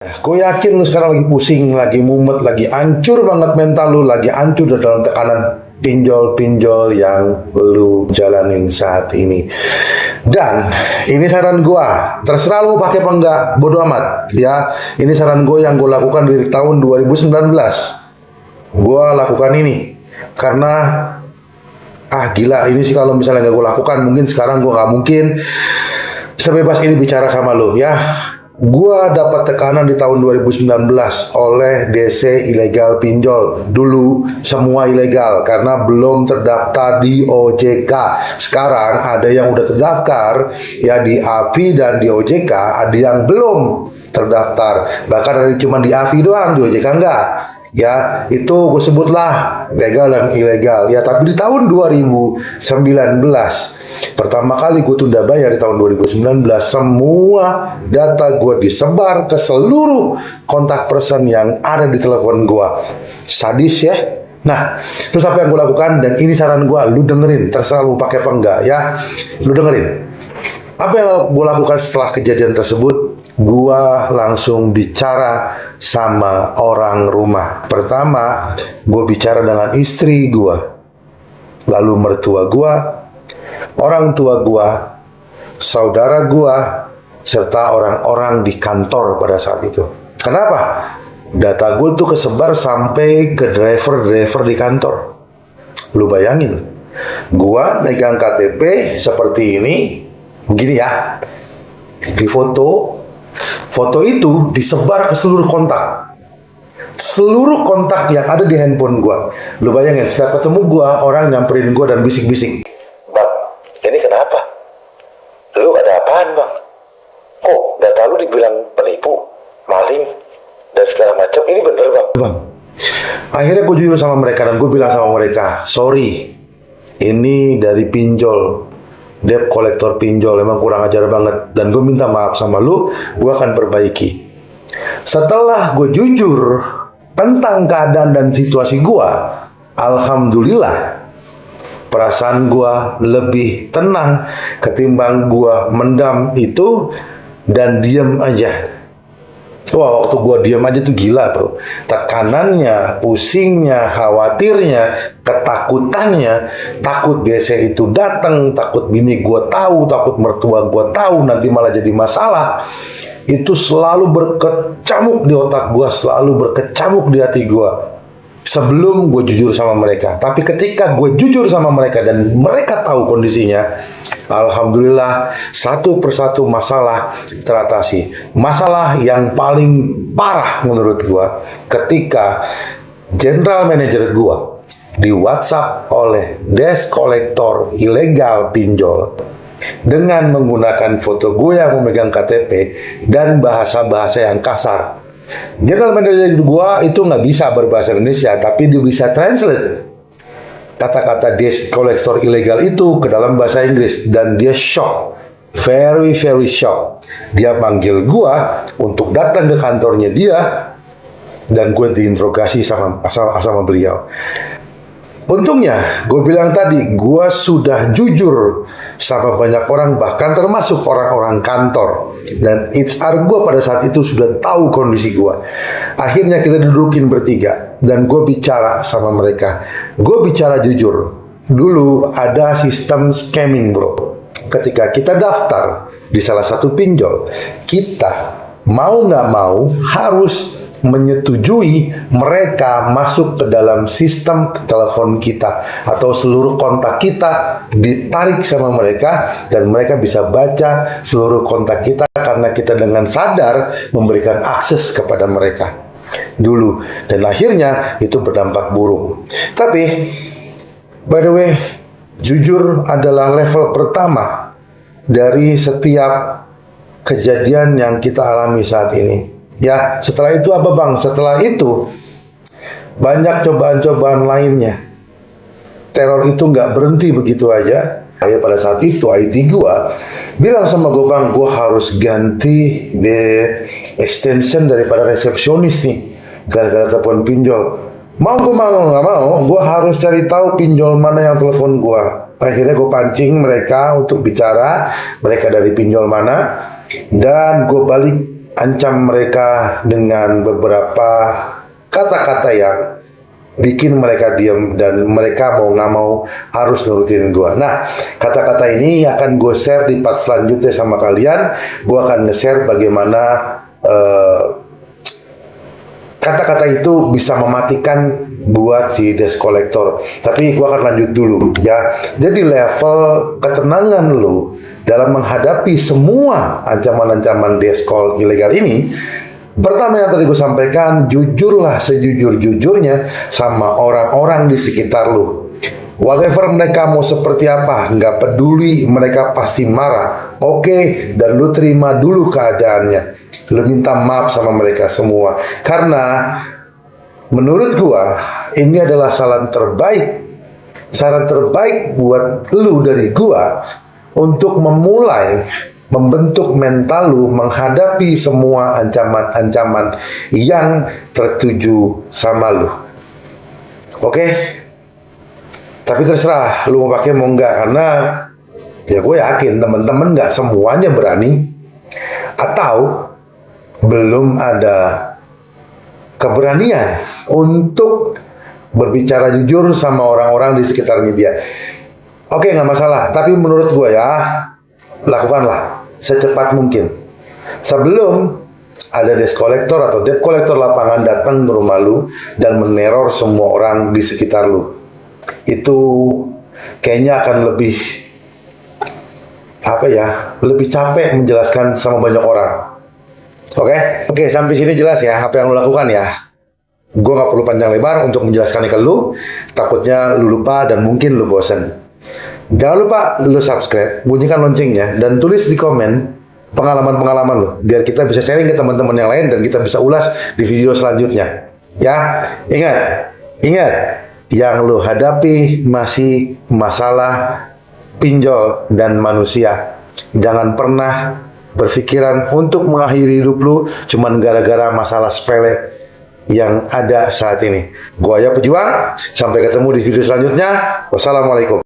Gue yakin lu sekarang lagi pusing, lagi mumet, lagi hancur banget mental lu, lagi hancur dalam tekanan pinjol-pinjol yang lu jalanin saat ini. Dan ini saran gue, terserah lu pakai apa enggak, bodo amat ya. Ini saran gue yang gue lakukan dari tahun 2019. Gue lakukan ini karena gila, ini sih kalau misalnya nggak gue lakukan, mungkin sekarang gue nggak mungkin sebebas ini bicara sama lu ya. Gua dapat tekanan di tahun 2019 oleh DC ilegal pinjol. Dulu semua ilegal karena belum terdaftar di OJK. Sekarang ada yang udah terdaftar ya di AFI dan di OJK, ada yang belum terdaftar. Bahkan ada cuma di AFI doang, di OJK enggak. Ya, itu gue sebutlah legal dan ilegal. Ya, tapi di tahun 2019 pertama kali gue tunda bayar di tahun 2019, semua data gue disebar ke seluruh kontak person yang ada di telepon gue. Sadis ya. Nah, terus apa yang gue lakukan? Dan ini saran gue, lu dengerin, terserah lu pakai apa enggak ya. Lu dengerin. Apa yang gue lakukan setelah kejadian tersebut? Gua langsung bicara sama orang rumah. Pertama, gue bicara dengan istri gue, lalu mertua gue, orang tua gue, saudara gue, serta orang-orang di kantor pada saat itu. Kenapa? Data gue tuh kesebar sampai ke driver-driver di kantor. Lu bayangin, gue megang KTP seperti ini, begini ya, di foto itu disebar ke seluruh kontak. Seluruh kontak yang ada di handphone gue. Lu bayangin, setiap ketemu gue, orang nyamperin gue dan bisik-bisik. Bang, ini kenapa? Lu ada apaan bang? Kok data lu dibilang penipu, maling, dan segala macam? Ini bener bang? Bang, akhirnya gue jujur sama mereka dan gue bilang sama mereka, sorry, ini dari pinjol, debt kolektor pinjol, emang kurang ajar banget, dan gue minta maaf sama lu, gue akan perbaiki. Setelah gue jujur tentang keadaan dan situasi gue, alhamdulillah perasaan gue lebih tenang ketimbang gue mendam itu dan diem aja. Wah, waktu gue diam aja tuh gila bro. Tekanannya, pusingnya, khawatirnya, ketakutannya. Takut DC itu datang, takut bini gue tahu, takut mertua gue tahu, nanti malah jadi masalah. Itu selalu berkecamuk di otak gue, selalu berkecamuk di hati gue. Sebelum gue jujur sama mereka. Tapi ketika gue jujur sama mereka dan mereka tahu kondisinya, alhamdulillah satu persatu masalah teratasi. Masalah yang paling parah menurut gue ketika general manager gue di WhatsApp oleh desk kolektor ilegal pinjol dengan menggunakan foto gue yang memegang KTP dan bahasa-bahasa yang kasar. General manager gue itu nggak bisa berbahasa Indonesia, tapi dia bisa translate kata-kata desk kolektor ilegal itu ke dalam bahasa Inggris, dan dia shock, very shock. Dia panggil gue untuk datang ke kantornya dia dan gue diinterogasi sama beliau. Untungnya, gue bilang tadi, gue sudah jujur sama banyak orang, bahkan termasuk orang-orang kantor. Dan HR gue pada saat itu sudah tahu kondisi gue. Akhirnya kita dudukin bertiga, dan gue bicara sama mereka. Gue bicara jujur. Dulu ada sistem scamming bro. Ketika kita daftar di salah satu pinjol, kita mau nggak mau harus menyetujui mereka masuk ke dalam sistem telepon kita, atau seluruh kontak kita ditarik sama mereka dan mereka bisa baca seluruh kontak kita karena kita dengan sadar memberikan akses kepada mereka dulu, dan akhirnya itu berdampak buruk. Tapi by the way, jujur adalah level pertama dari setiap kejadian yang kita alami saat ini. Ya, setelah itu apa bang? Setelah itu banyak cobaan-cobaan lainnya. Teror itu nggak berhenti begitu aja. Pada saat itu IT gua bilang sama gue, bang, gua harus ganti extension daripada resepsionis nih, gara-gara telepon pinjol. Mau nggak mau, gua harus cari tahu pinjol mana yang telepon gua. Akhirnya gue pancing mereka untuk bicara, mereka dari pinjol mana, dan gue balik ancam mereka dengan beberapa kata-kata yang bikin mereka diam dan mereka mau nggak mau harus nurutin gue. Nah, kata-kata ini akan gue share di part selanjutnya sama kalian. Gue akan nge-share bagaimana kata-kata itu bisa mematikan buat si desk collector. Tapi gue akan lanjut dulu ya. Jadi level ketenangan lu dalam menghadapi semua ancaman-ancaman desk call ilegal ini, pertama yang tadi gue sampaikan, jujurlah sejujur-jujurnya sama orang-orang di sekitar lu. Whatever mereka mau seperti apa, nggak peduli, mereka pasti marah. Oke, dan lu terima dulu keadaannya. Lu minta maaf sama mereka semua. Karena menurut gua, ini adalah saran terbaik. Saran terbaik buat lu dari gua untuk memulai membentuk mental lu menghadapi semua ancaman-ancaman yang tertuju sama lu. Oke? Tapi terserah lu mau pakai mau enggak, karena ya gue yakin teman-teman nggak semuanya berani atau belum ada keberanian untuk berbicara jujur sama orang-orang di sekitarnya dia. Oke, nggak masalah. Tapi menurut gue ya, lakukanlah secepat mungkin sebelum ada desk collector atau debt collector lapangan datang ke rumah lu dan meneror semua orang di sekitar lu. Itu kayaknya akan lebih lebih capek menjelaskan sama banyak orang. Oke, sampai sini jelas ya apa yang lu lakukan ya. Gue gak perlu panjang lebar untuk menjelaskannya ke lu. Takutnya lu lupa dan mungkin lu bosen. Jangan lupa lu subscribe, bunyikan loncengnya, dan tulis di komen pengalaman-pengalaman lu, biar kita bisa sharing ke teman-teman yang lain dan kita bisa ulas di video selanjutnya. Ya, ingat, yang lu hadapi masih masalah pinjol dan manusia. Jangan pernah berpikiran untuk mengakhiri hidup lu cuman gara-gara masalah sepele yang ada saat ini. Gua Ayah Pejuang, sampai ketemu di video selanjutnya. Wassalamualaikum.